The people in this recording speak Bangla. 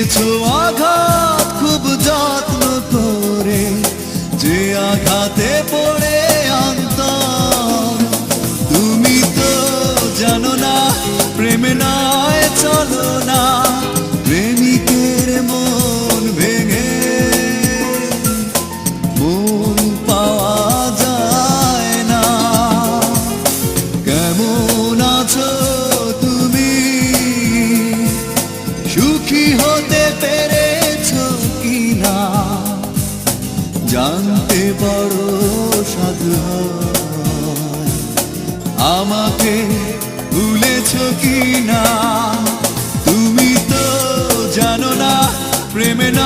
দিয়েছো আঘাত খুব যত্ন করে, যে আঘাতে পড়ে অন্তর। তুমি তো জানো না প্রেমে নয় চলো না, প্রেমিকের মন ভেঙে মন পাওয়া যায় না। কেমন আছো তুমি, সুখী হতে পেরেছো কিনা, জানতে বড় সাধু হয়। আমাকে ভুলেছো কিনা, তুমি তো জানো না প্রেমে না